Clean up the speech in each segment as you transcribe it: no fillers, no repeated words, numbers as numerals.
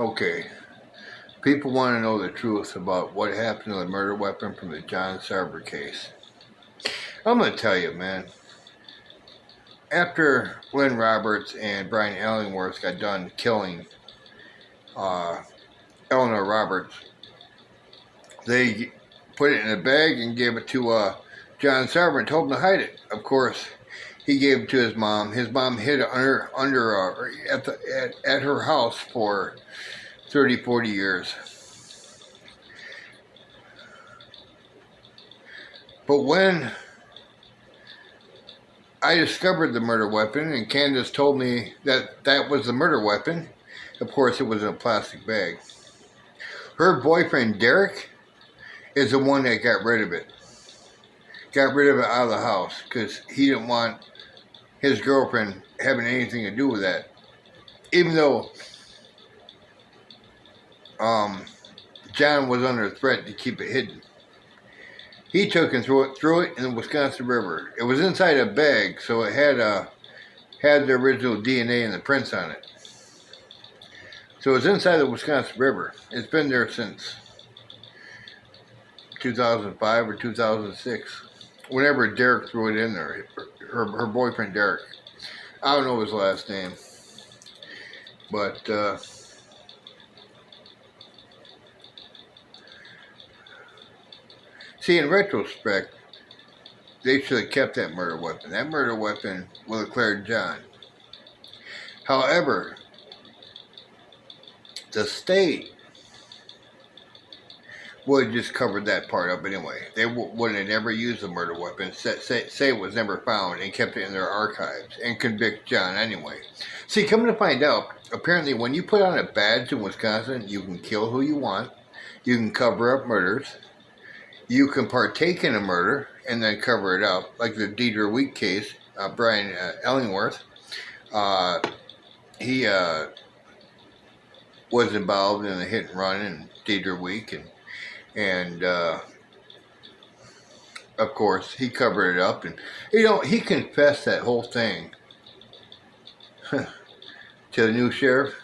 Okay, people want to know the truth about what happened to the murder weapon from the John SARVER case. I'm going to tell you, man. After Lynn Roberts and Brian Illingworth got done killing uh, Eleanor Roberts, they put it in a bag and gave it to John SARVER and told him to hide it. Of course, he gave it to his mom. His mom hid it at her house for 30, 40 years. But when I discovered the murder weapon and Candace told me that that was the murder weapon, of course it was in a plastic bag. Her boyfriend, Derek, is the one that got rid of it. Got rid of it out of the house because he didn't want his girlfriend having anything to do with that. Even though John was under threat to keep it hidden. He took and threw it in the Wisconsin River. It was inside a bag, so it had the original DNA and the prints on it. So it's inside the Wisconsin River. It's been there since 2005 or 2006. Whenever Derek threw it in there, her boyfriend Derek. I don't know his last name, but see, in retrospect, they should have kept that murder weapon. That murder weapon would have cleared John. However, the state would have just covered that part up anyway. They wouldn't have never used the murder weapon, say it was never found, and kept it in their archives, and convict John anyway. See, coming to find out, apparently when you put on a badge in Wisconsin, you can kill who you want, you can cover up murders, you can partake in a murder and then cover it up, like the Deidra Week case, Brian Illingworth. He was involved in a hit and run in Deidra Week, and of course he covered it up, and he confessed that whole thing to the new sheriff,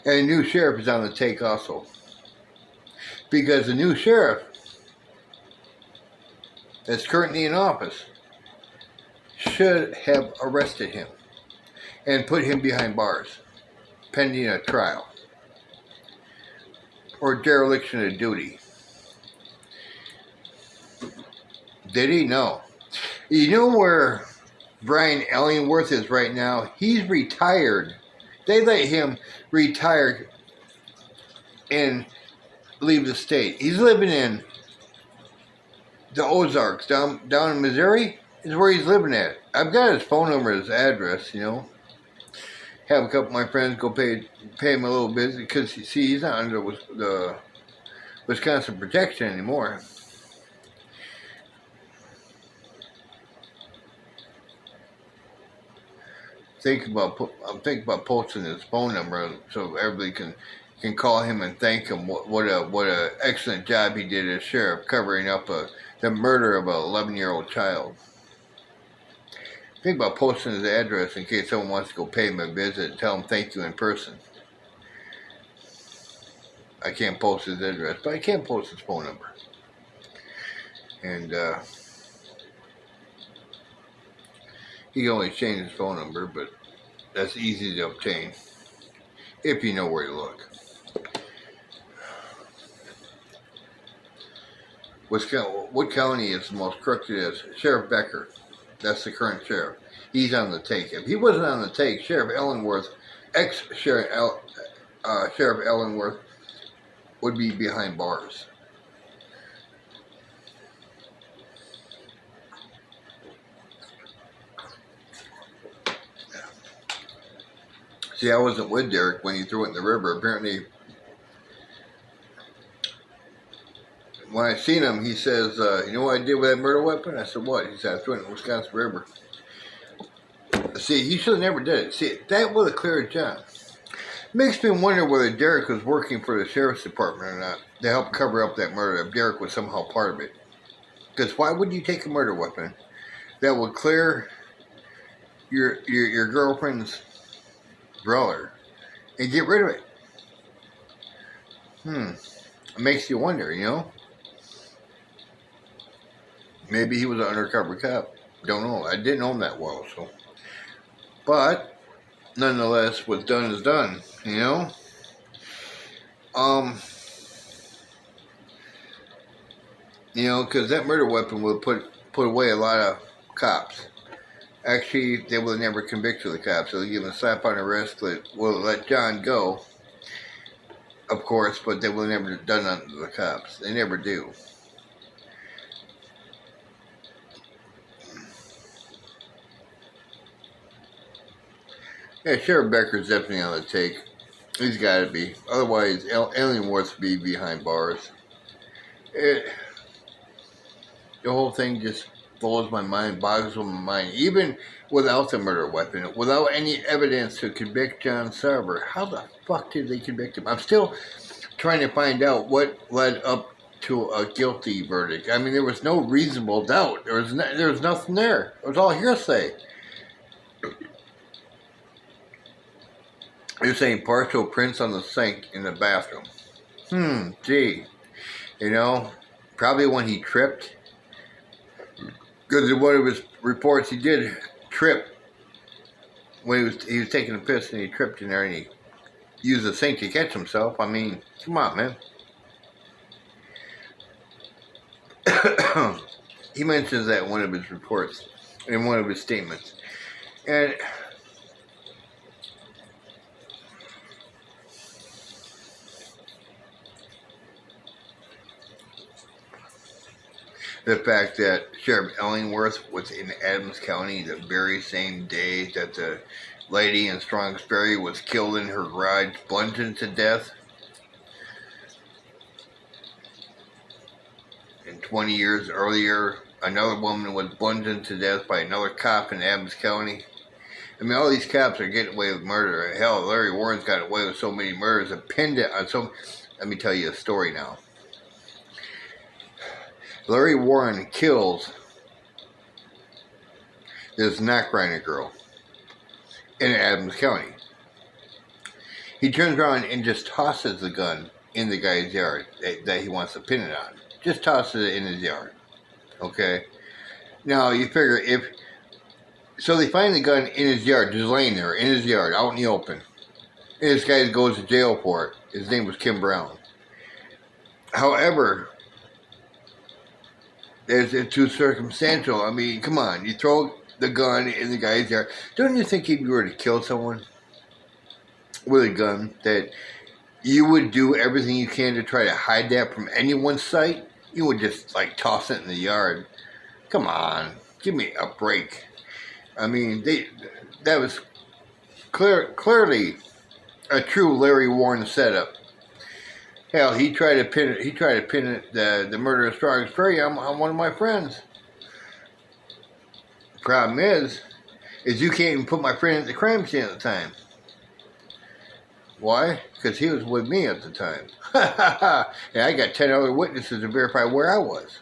and the new sheriff is on the take also. Because the new sheriff that's currently in office should have arrested him and put him behind bars pending a trial or dereliction of duty. Did he? No. You know where Brian Illingworth is right now? He's retired. They let him retire and leave the state. He's living in the Ozarks, down in Missouri is where he's living at. I've got his phone number, his address, Have a couple of my friends go pay him a little bit, because, see, he's not under the Wisconsin protection anymore. I'm thinking about posting his phone number so everybody can call him and thank him. What a excellent job he did as sheriff, covering up the murder of an 11-year-old child. Think about posting his address in case someone wants to go pay him a visit and tell him thank you in person. I can't post his address, but I can post his phone number. And he can only change his phone number, but that's easy to obtain if you know where to look. What county is the most crooked? Sheriff Becker. That's the current sheriff. He's on the take. If he wasn't on the take, Sheriff Illingworth, ex-Sheriff Sheriff Illingworth, would be behind bars. See, I wasn't with Derek when he threw it in the river. Apparently, when I seen him, he says, you know what I did with that murder weapon? I said, what? He said, I threw it in the Wisconsin River. See, he should have never did it. See, that would have cleared John. Makes me wonder whether Derek was working for the sheriff's department or not to help cover up that murder, if Derek was somehow part of it. Because why would you take a murder weapon that would clear your girlfriend's brawler and get rid of it. It makes you wonder, you know? Maybe he was an undercover cop. Don't know. I didn't know him that well, so. But nonetheless, what's done is done, you know? You know, because that murder weapon would put away a lot of cops. Actually, they would have never convicted the cops. So they give him a slap on the wrist that will let John go, of course, but they would have never done nothing to the cops. They never do. Yeah, Sheriff Becker's definitely on the take. He's got to be. Otherwise, Illingworth would be behind bars. The whole thing just blows my mind, boggles my mind. Even without the murder weapon, without any evidence to convict John SARVER, how the fuck did they convict him? I'm still trying to find out what led up to a guilty verdict. I mean, there was no reasonable doubt. There was nothing there. It was all hearsay. You're saying partial prints on the sink in the bathroom. Gee. You know, probably when he tripped. Because in one of his reports, he did trip when he was taking a piss and he tripped in there and he used the sink to catch himself. I mean, come on, man. He mentions that in one of his reports, in one of his statements. And the fact that Sheriff Illingworth was in Adams County the very same day that the lady in Strongsbury was killed in her garage, bludgeoned to death. And 20 years earlier, another woman was bludgeoned to death by another cop in Adams County. I mean, all these cops are getting away with murder. Hell, Larry Warren's got away with so many murders and pinned it on some. Let me tell you a story now. Larry Warren kills this Knockriner girl in Adams County. He turns around and just tosses the gun in the guy's yard that he wants to pin it on. Just tosses it in his yard. Okay? Now, you figure if... So they find the gun in his yard, just laying there, in his yard, out in the open. And this guy goes to jail for it. His name was Kim Brown. However... It's too circumstantial. I mean, come on. You throw the gun in the guy's yard. Don't you think if you were to kill someone with a gun that you would do everything you can to try to hide that from anyone's sight? You would just, like, toss it in the yard. Come on. Give me a break. I mean, that was clearly a true Larry Warren setup. Hell, he tried to pin it. He tried to pin it, the murder of Strongsbury on one of my friends. The problem is you can't even put my friend at the crime scene at the time. Why? Because he was with me at the time. And I got 10 other witnesses to verify where I was.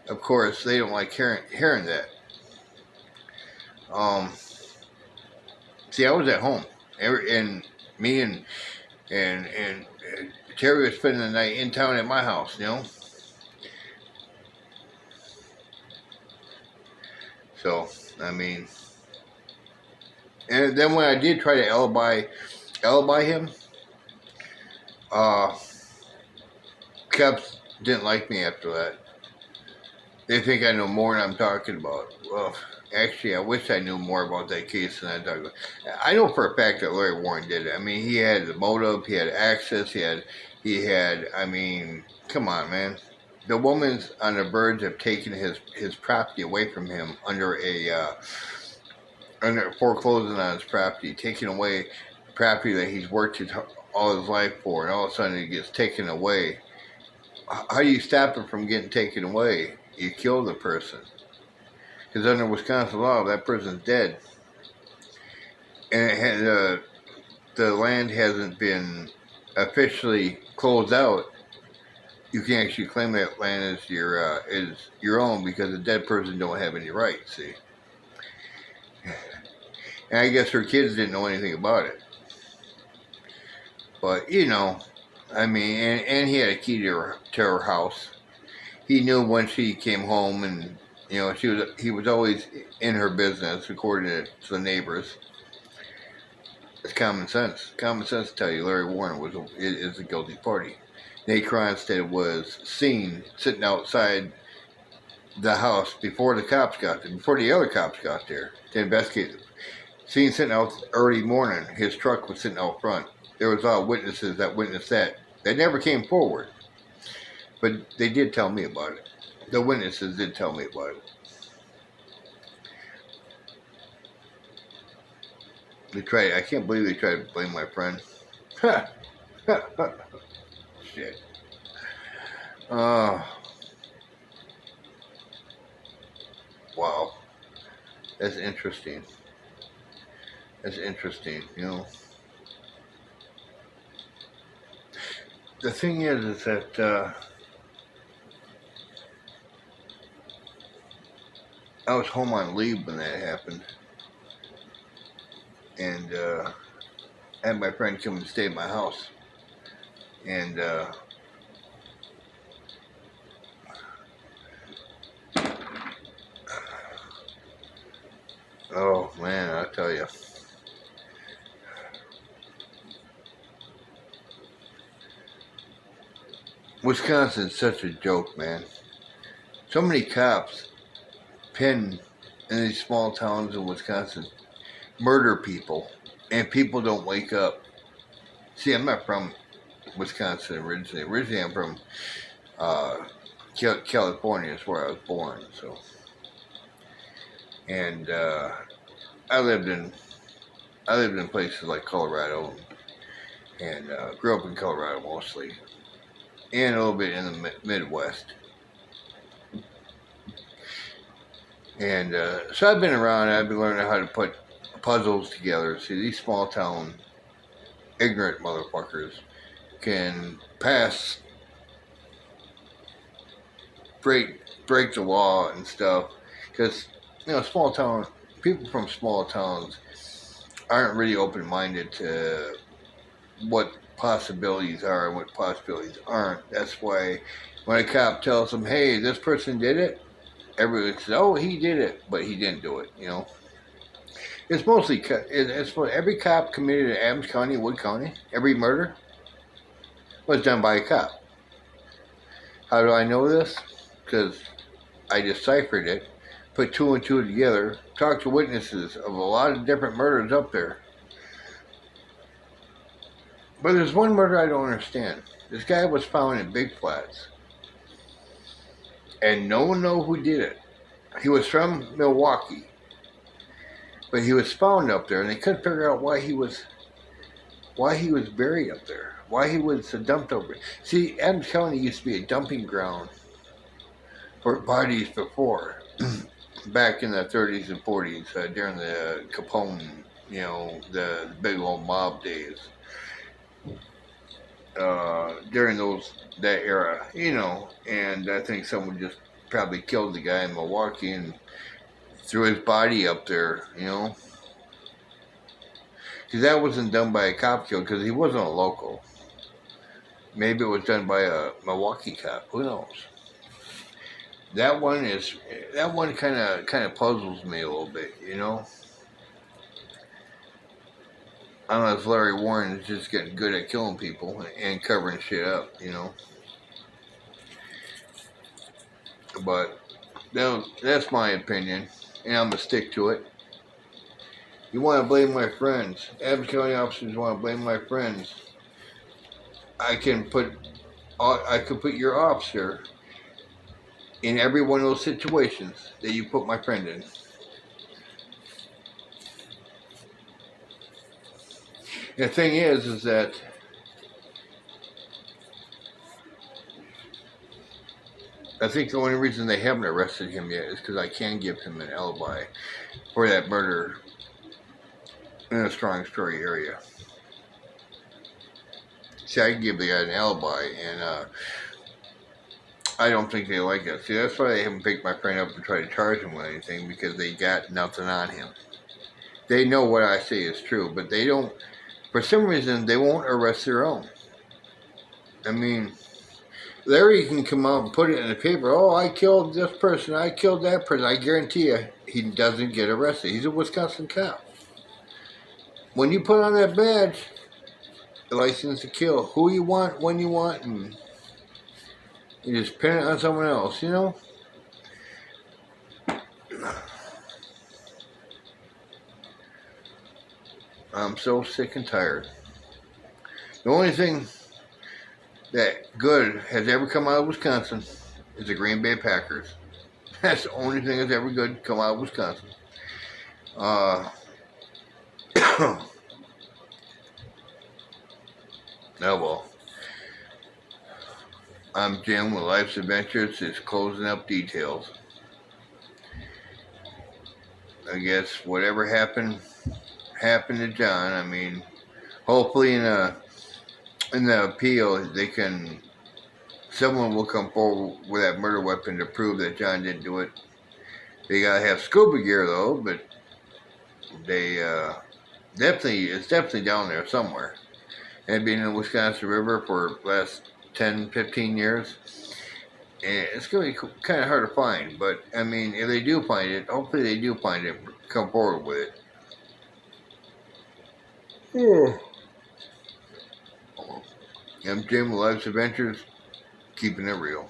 Of course, they don't like hearing that. See, I was at home, and me and Terry was spending the night in town at my house, you know. So, I mean, and then when I did try to alibi him, cops didn't like me after that. They think I know more than I'm talking about. Well, actually, I wish I knew more about that case than I talked about. I know for a fact that Larry Warren did it. I mean, he had the motive, he had access, he had, I mean, come on, man. The woman's on the verge of taking his property away from him under foreclosing on his property, taking away property that he's worked all his life for, and all of a sudden it gets taken away. How do you stop it from getting taken away? You kill the person. Because under Wisconsin law, that person's dead. And the land hasn't been officially closed out. You can actually claim that land as your own because the dead person don't have any rights, see. And I guess her kids didn't know anything about it. But, you know, I mean, and he had a key to her house. He knew when she came home, and, you know, he was always in her business, according to the neighbors. It's common sense. Common sense to tell you Larry Warren is a guilty party. Nate Cronstead was seen sitting outside the house before the cops got there, before the other cops got there to investigate. Seen sitting out early morning. His truck was sitting out front. There was witnesses that witnessed that. They never came forward, but they did tell me about it. The witnesses did tell me about it. I can't believe they tried to blame my friend. Shit. Wow. That's interesting. That's interesting, you know. The thing is that I was home on leave when that happened. And I had my friend come and stay at my house. And oh man, I'll tell you. Wisconsin's such a joke, man. So many cops pin in these small towns in Wisconsin, murder people, and people don't wake up. See, I'm not from Wisconsin originally. Originally, I'm from California. Is where I was born. So, and I lived in places like Colorado, and grew up in Colorado mostly, and a little bit in the Midwest. And so I've been around. I've been learning how to put puzzles together. See, these small town ignorant motherfuckers can break the law and stuff, because you know people from small towns aren't really open minded to what possibilities are and what possibilities aren't. That's why when a cop tells them, "Hey, this person did it," everybody says, "Oh, he did it," but he didn't do it. You know, it's mostly it's what every cop committed in Adams County, Wood County, every murder was done by a cop. How do I know this? Because I deciphered it, put two and two together, talked to witnesses of a lot of different murders up there. But there's one murder I don't understand. This guy was found in Big Flats, and no one knows who did it. He was from Milwaukee, but he was found up there, and they couldn't figure out why he was buried up there, why he was dumped over. See, Adams County used to be a dumping ground for bodies before, back in the 30s and 40s, during the Capone, you know, the big old mob days. During that era, you know, and I think someone just probably killed the guy in Milwaukee and threw his body up there, you know. See, that wasn't done by a cop kill because he wasn't a local. Maybe it was done by a Milwaukee cop. Who knows? That one kind of puzzles me a little bit, you know. Unless Larry Warren is just getting good at killing people and covering shit up, you know. But that's my opinion, and I'm gonna stick to it. You want to blame my friends? Adams County officers want to blame my friends. I could put your officer in every one of those situations that you put my friend in. The thing is that I think the only reason they haven't arrested him yet is because I can give him an alibi for that murder in a Strong Story area. See, I can give the guy an alibi, and I don't think they like that. See, that's why they haven't picked my friend up and tried to charge him with anything, because they got nothing on him. they know what I say is true, but they don't. For some reason, they won't arrest their own. I mean, Larry can come out and put it in the paper. Oh, I killed this person. I killed that person. I guarantee you, he doesn't get arrested. He's a Wisconsin cop. When you put on that badge, license to kill, who you want, when you want, and you just pin it on someone else, you know? I'm so sick and tired. The only thing that good has ever come out of Wisconsin is the Green Bay Packers. That's the only thing that's ever good come out of Wisconsin. Oh well. I'm Jim with Life's Adventures. It's closing up details. I guess whatever happened to John. I mean, hopefully in the appeal someone will come forward with that murder weapon to prove that John didn't do it. They gotta have scuba gear though, but they it's definitely down there somewhere. And being in the Wisconsin River for the last 10, 15 years, it's going to be kind of hard to find. But, I mean, if they do find it, hopefully they do find it, come forward with it. I'm Jim with Life's Adventures, keeping it real.